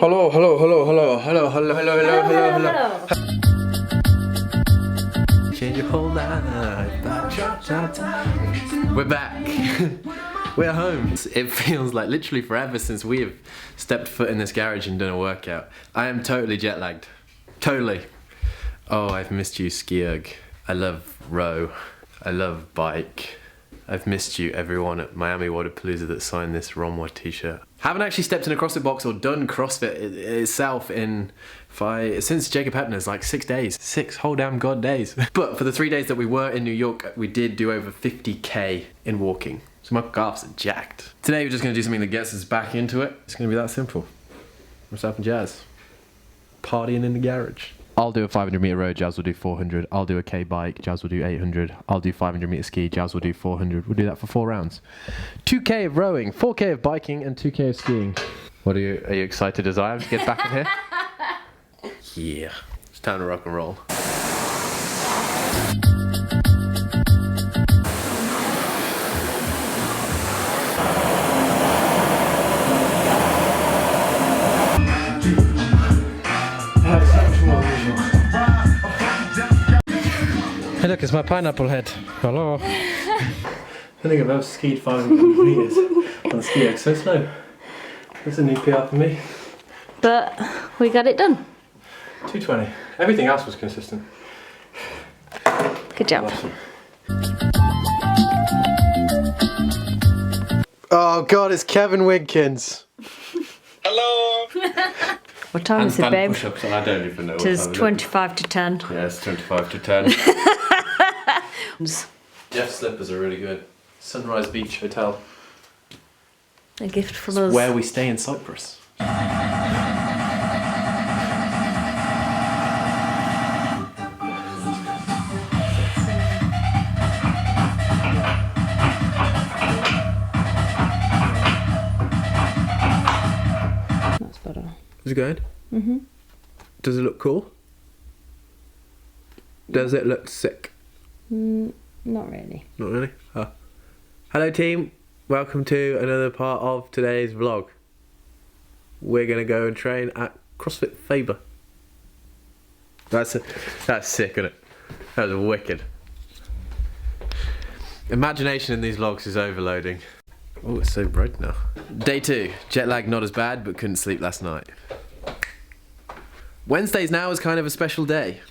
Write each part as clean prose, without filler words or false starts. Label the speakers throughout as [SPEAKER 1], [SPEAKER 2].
[SPEAKER 1] Hello, hello, hello, hello, hello, hello, hello, hello, hello, hello. Change your whole life. We're back. We're home. It feels like literally forever since we have stepped foot in this garage and done a workout. I am totally jet lagged. Totally. Oh, I've missed you, Skierg. I love row. I love bike. I've missed you, everyone at Miami Waterpalooza that signed this Ronwa t-shirt. Haven't actually stepped in a CrossFit box or done CrossFit itself since Jacob Heppner's, like 6 days. 6 whole damn god days. But for the 3 days that we were in New York, we did do over 50k in walking. So my calves are jacked. Today we're just gonna do something that gets us back into it. It's gonna be that simple. Myself and Jazz, partying in the garage. I'll do a 500 meter row, Jazz will do 400. I'll do a K bike, Jazz will do 800. I'll do 500 meter ski, Jazz will do 400. We'll do that for 4 rounds. 2k of rowing, 4k of biking, and 2k of skiing. Are you excited as I am to get back in here? Yeah, it's time to rock and roll. Hey look, it's my pineapple head. Hello. I think I've ever skied 500 meters on the ski. So slow. That's a new PR for me.
[SPEAKER 2] But we got it done.
[SPEAKER 1] 220. Everything else was consistent.
[SPEAKER 2] Good job.
[SPEAKER 1] Oh God, it's Kevin Winkins.
[SPEAKER 3] Hello.
[SPEAKER 2] What time is it, babe?
[SPEAKER 1] Push-ups, and I don't even know.
[SPEAKER 2] It is 25 to 10.
[SPEAKER 1] Yeah, it's 25 to 10. Jeff's slippers are really good. Sunrise Beach Hotel.
[SPEAKER 2] A gift from
[SPEAKER 1] It's
[SPEAKER 2] us.
[SPEAKER 1] where we stay in Cyprus.
[SPEAKER 2] That's better.
[SPEAKER 1] Is it good?
[SPEAKER 2] Mm-hmm.
[SPEAKER 1] Does it look cool? Does it look sick?
[SPEAKER 2] Not really.
[SPEAKER 1] Not really? Oh. Hello team, welcome to another part of today's vlog. We're gonna go and train at CrossFit Faber. That's sick, isn't it? That was wicked. Imagination in these vlogs is overloading. Oh, it's so bright now. Day 2, jet lag not as bad, but couldn't sleep last night. Wednesdays now is kind of a special day.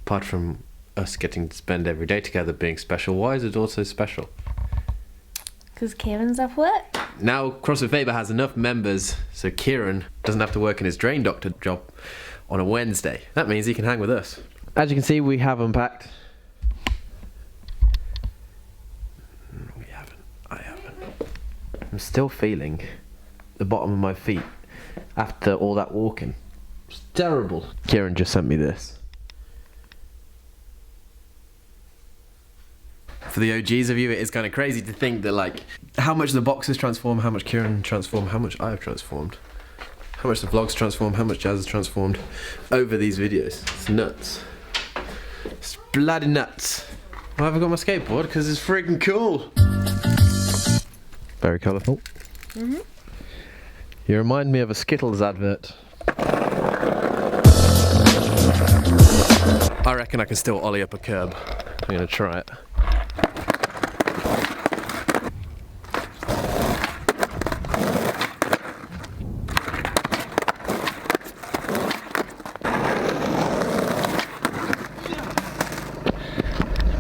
[SPEAKER 1] Apart from us getting to spend every day together being special, why is it also special?
[SPEAKER 2] Because Kieran's off work.
[SPEAKER 1] Now CrossFit Faber has enough members so Kieran doesn't have to work in his drain doctor job on a Wednesday. That means he can hang with us. As you can see, we have unpacked. We haven't. I haven't. I'm still feeling the bottom of my feet after all that walking. It's terrible. Kieran just sent me this. For the OGs of you, it is kind of crazy to think that, like, how much the box has transformed, how much Kieran transformed, how much I have transformed, how much the vlogs transformed, how much Jazz has transformed over these videos. It's nuts. It's bloody nuts. Why have I got my skateboard? Because it's freaking cool. Very colourful.
[SPEAKER 2] Mm-hmm.
[SPEAKER 1] You remind me of a Skittles advert. I reckon I can still ollie up a curb. I'm gonna try it.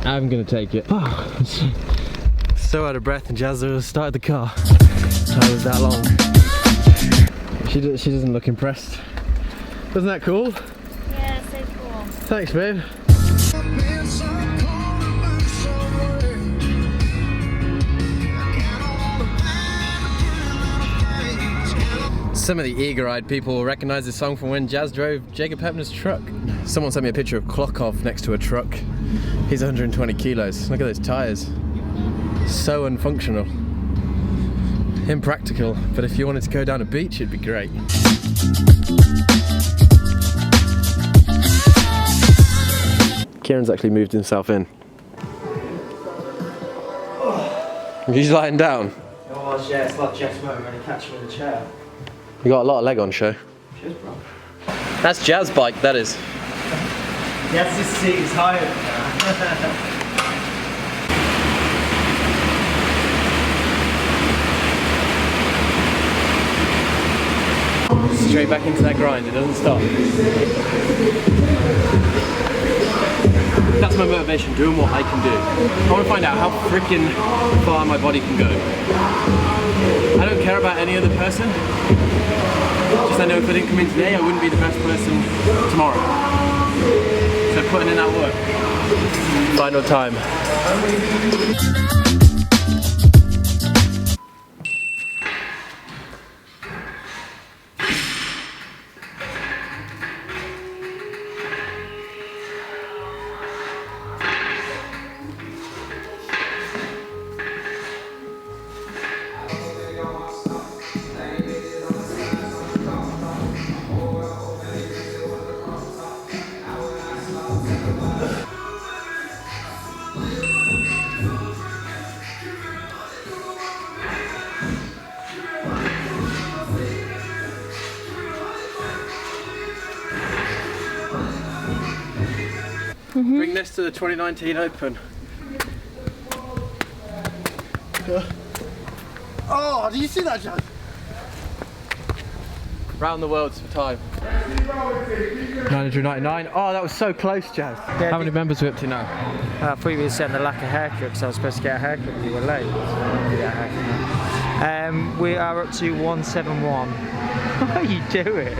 [SPEAKER 1] I'm gonna take it. Oh, so out of breath, and Jazz started the car. It was that long. She doesn't look impressed. Wasn't that cool?
[SPEAKER 2] Yeah, so cool.
[SPEAKER 1] Thanks, babe. Some of the eager-eyed people will recognise this song from when Jazz drove Jacob Heppner's truck. Someone sent me a picture of Klokov next to a truck. He's 120 kilos. Look at those tyres. So unfunctional. Impractical, but if you wanted to go down a beach, it'd be great. Kieran's actually moved himself in. He's lying down.
[SPEAKER 3] Oh yeah, it's like Jeff's moment when he catches him in the chair.
[SPEAKER 1] You got a lot of leg on show.
[SPEAKER 4] Cheers, bro.
[SPEAKER 1] That's Jazz bike, that is.
[SPEAKER 4] Yes, this seat is higher.
[SPEAKER 1] Straight back into that grind, it doesn't stop. That's my motivation, doing what I can do. I want to find out how freaking far my body can go. I don't care about any other person. Just I know if I didn't come in today, I wouldn't be the best person tomorrow. So putting in that work. Final time. Bring this to the 2019 Open. Oh, do you see that, Jazz? Round the worlds for time. 999. Oh, that was so close, Jazz.
[SPEAKER 4] Yeah,
[SPEAKER 1] How many members are we up to now?
[SPEAKER 4] I thought you were saying the lack of haircut because I was supposed to get a haircut but you were late. So I didn't get a haircut now. We are up to 171. What are you doing?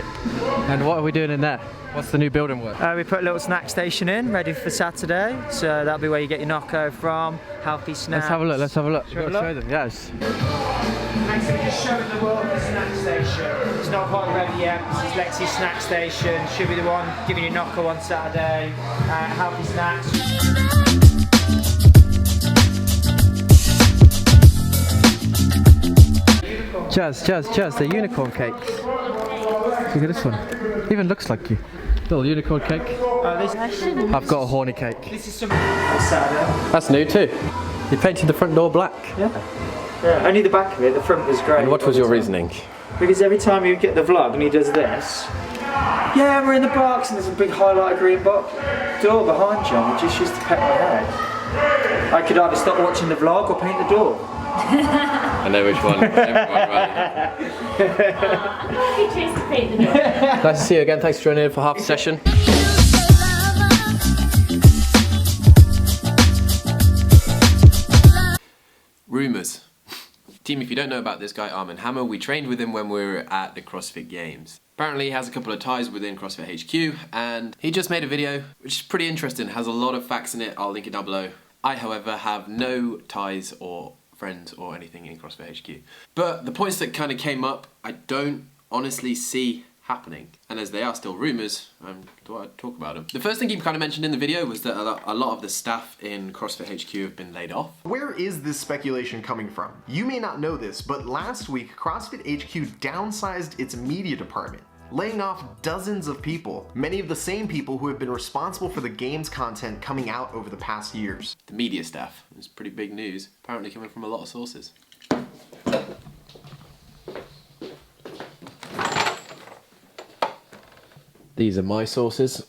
[SPEAKER 1] And what are we doing in there? What's the new building work?
[SPEAKER 4] We put a little snack station in, ready for Saturday. So that'll be where you get your knocko from, healthy snacks.
[SPEAKER 1] Let's have a look, let's have a look.
[SPEAKER 4] Should we
[SPEAKER 1] We've got to show them, yes.
[SPEAKER 4] Thanks for just showing the world the snack station. It's not quite ready yet. This is Lexi's snack station. Should be the one giving you knocko on Saturday. Healthy snacks.
[SPEAKER 1] Jazz, the unicorn cakes. Look at this one. Even looks like you. Little unicorn cake. I've got a horny cake.
[SPEAKER 4] This is some Saturday.
[SPEAKER 1] That's new too. You painted the front door black.
[SPEAKER 4] Yeah. Only the back of it, the front was great.
[SPEAKER 1] And what was your reasoning?
[SPEAKER 4] Because every time you get the vlog and he does this, yeah, we're in the box and there's a big highlighter green box door behind you, which just used to pet my head. I could either stop watching the vlog or paint the door.
[SPEAKER 1] I know which one. Everyone Nice to see you again. Thanks for joining in for half a session. Rumours. Team, if you don't know about this guy, Armin Hammer, we trained with him when we were at the CrossFit Games. Apparently he has a couple of ties within CrossFit HQ and he just made a video which is pretty interesting, has a lot of facts in it, I'll link it down below. I, however, have no ties or friends or anything in CrossFit HQ. But the points that kind of came up, I don't honestly see happening. And as they are still rumours, I thought I'd talk about them. The first thing he kind of mentioned in the video was that a lot of the staff in CrossFit HQ have been laid off.
[SPEAKER 5] Where is this speculation coming from? You may not know this, but last week CrossFit HQ downsized its media department, laying off dozens of people, many of the same people who have been responsible for the games content coming out over the past years.
[SPEAKER 1] The media staff is pretty big news, apparently coming from a lot of sources. These are my sources.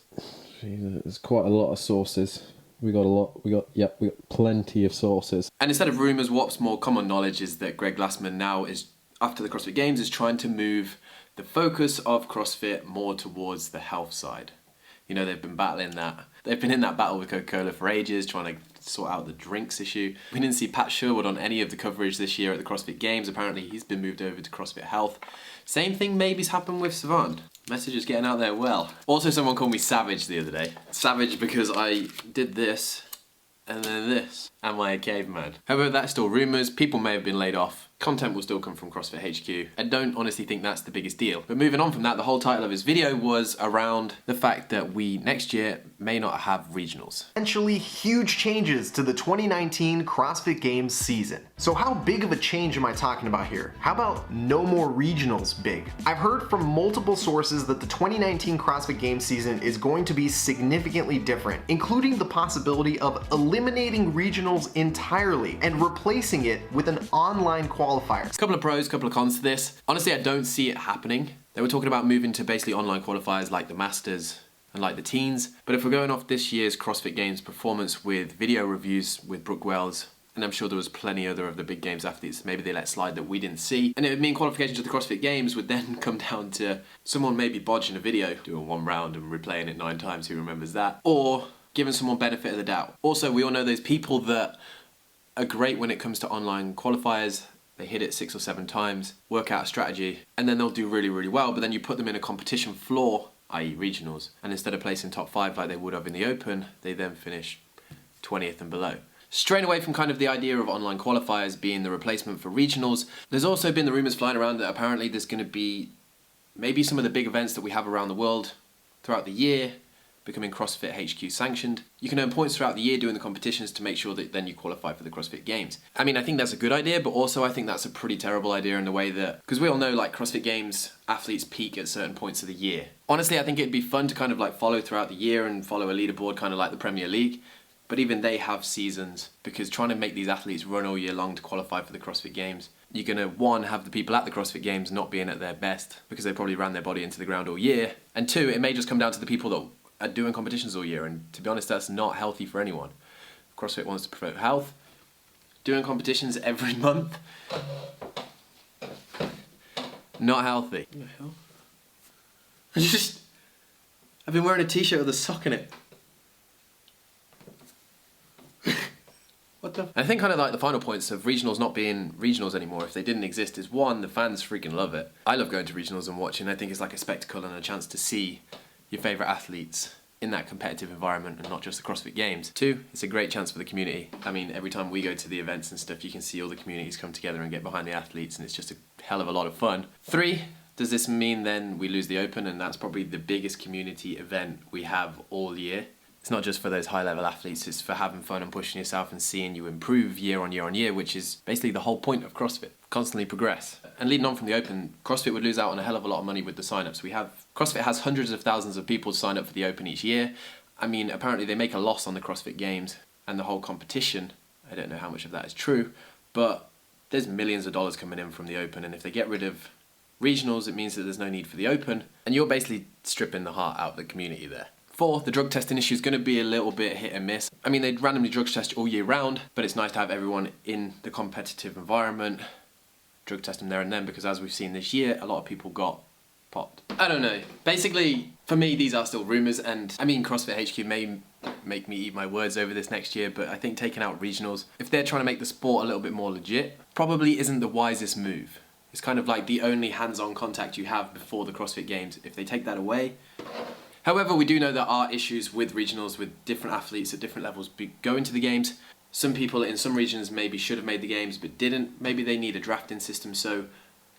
[SPEAKER 1] There's quite a lot of sources. We got plenty of sources. And instead of rumours, what's more common knowledge is that Greg Glassman now is, after the CrossFit Games, is trying to move the focus of CrossFit more towards the health side. You know, they've been battling that. They've been in that battle with Coca-Cola for ages, trying to sort out the drinks issue. We didn't see Pat Sherwood on any of the coverage this year at the CrossFit Games. Apparently he's been moved over to CrossFit Health. Same thing maybe's happened with Savant. Message is getting out there well. Also, someone called me savage the other day. Savage because I did this and then this. Am I a caveman? However, that's still rumours. People may have been laid off. Content will still come from CrossFit HQ. I don't honestly think that's the biggest deal. But moving on from that, the whole title of his video was around the fact that we next year may not have regionals.
[SPEAKER 5] Potentially huge changes to the 2019 CrossFit Games season. So how big of a change am I talking about here? How about no more regionals big? I've heard from multiple sources that the 2019 CrossFit Games season is going to be significantly different, including the possibility of eliminating regionals entirely and replacing it with an online qualifier.
[SPEAKER 1] Couple of pros, couple of cons to this. Honestly, I don't see it happening. They were talking about moving to basically online qualifiers like the Masters and like the Teens. But if we're going off this year's CrossFit Games performance with video reviews with Brooke Wells, and I'm sure there was plenty other of the big games athletes maybe they let slide that we didn't see, and it would mean qualification to the CrossFit Games would then come down to someone maybe bodging a video, doing one round and replaying it 9 times, who remembers that, or giving someone benefit of the doubt. Also, we all know those people that are great when it comes to online qualifiers. They hit it 6 or 7 times, work out a strategy, and then they'll do really, really well, but then you put them in a competition floor, i.e. regionals, and instead of placing top 5 like they would have in the Open, they then finish 20th and below. Straying away from kind of the idea of online qualifiers being the replacement for regionals, there's also been the rumours flying around that apparently there's going to be maybe some of the big events that we have around the world throughout the year becoming CrossFit HQ sanctioned. You can earn points throughout the year doing the competitions to make sure that then you qualify for the CrossFit Games. I mean, I think that's a good idea, but also I think that's a pretty terrible idea in the way that, because we all know like CrossFit Games athletes peak at certain points of the year. Honestly, I think it'd be fun to kind of like follow throughout the year and follow a leaderboard kind of like the Premier League, but even they have seasons, because trying to make these athletes run all year long to qualify for the CrossFit Games, you're going to, 1, have the people at the CrossFit Games not being at their best because they probably ran their body into the ground all year, and 2, it may just come down to the people that are doing competitions all year, and to be honest, that's not healthy for anyone. CrossFit wants to promote health. Doing competitions every month, not healthy. What the hell? I've been wearing a t-shirt with a sock in it. What the? I think kind of like the final points of regionals not being regionals anymore, if they didn't exist, is 1, the fans freaking love it. I love going to regionals and watching. I think it's like a spectacle and a chance to see your favourite athletes in that competitive environment and not just the CrossFit Games. 2, it's a great chance for the community. I mean, every time we go to the events and stuff, you can see all the communities come together and get behind the athletes, and it's just a hell of a lot of fun. 3, does this mean then we lose the Open, and that's probably the biggest community event we have all year? It's not just for those high-level athletes, it's for having fun and pushing yourself and seeing you improve year on year on year, which is basically the whole point of CrossFit. Constantly progress. And leading on from the Open, CrossFit would lose out on a hell of a lot of money with the sign-ups. CrossFit has hundreds of thousands of people sign up for the Open each year. I mean, apparently they make a loss on the CrossFit Games and the whole competition. I don't know how much of that is true, but there's millions of dollars coming in from the Open, and if they get rid of regionals, it means that there's no need for the Open, and you're basically stripping the heart out of the community there. 4, the drug testing issue is going to be a little bit hit and miss. I mean, they'd randomly drug test all year round, but it's nice to have everyone in the competitive environment drug test them there and then, because as we've seen this year, a lot of people got popped. I don't know. Basically, for me, these are still rumours, and I mean, CrossFit HQ may make me eat my words over this next year, but I think taking out regionals, if they're trying to make the sport a little bit more legit, probably isn't the wisest move. It's kind of like the only hands-on contact you have before the CrossFit Games. If they take that away. However, we do know there are issues with regionals, with different athletes at different levels going to the games. Some people in some regions maybe should have made the games but didn't. Maybe they need a drafting system, so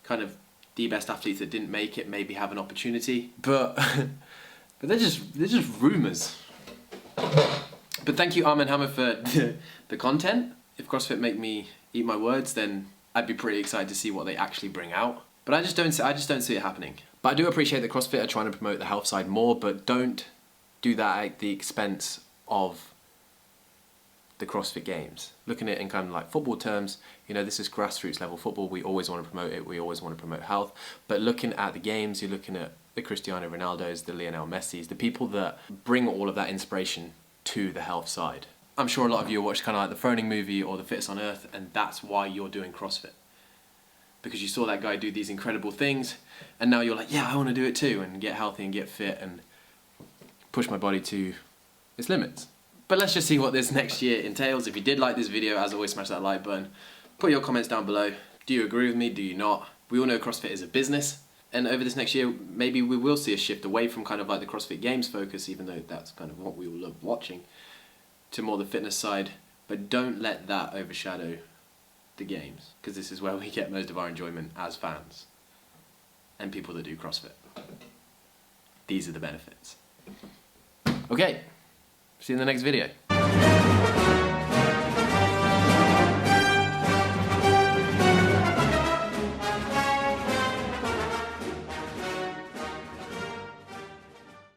[SPEAKER 1] kind of the best athletes that didn't make it maybe have an opportunity. But they're just rumours. But thank you, Arm & Hammer, for the content. If CrossFit make me eat my words, then I'd be pretty excited to see what they actually bring out. But I just don't see it happening. But I do appreciate that CrossFit are trying to promote the health side more, but don't do that at the expense of the CrossFit Games. Looking at it in kind of like football terms, you know, this is grassroots level football. We always want to promote it. We always want to promote health. But looking at the games, you're looking at the Cristiano Ronaldos, the Lionel Messis, the people that bring all of that inspiration to the health side. I'm sure a lot of you watched kind of like the Froning movie or the Fittest on Earth, and that's why you're doing CrossFit. Because you saw that guy do these incredible things, and now you're like, yeah, I want to do it too, and get healthy and get fit and push my body to its limits. But let's just see what this next year entails. If you did like this video, as always, smash that like button. Put your comments down below. Do you agree with me? Do you not? We all know CrossFit is a business, and over this next year, maybe we will see a shift away from kind of like the CrossFit Games focus, even though that's kind of what we all love watching, to more the fitness side. But don't let that overshadow the games, because this is where we get most of our enjoyment as fans and people that do CrossFit. These are the benefits. Okay, See you in the next video.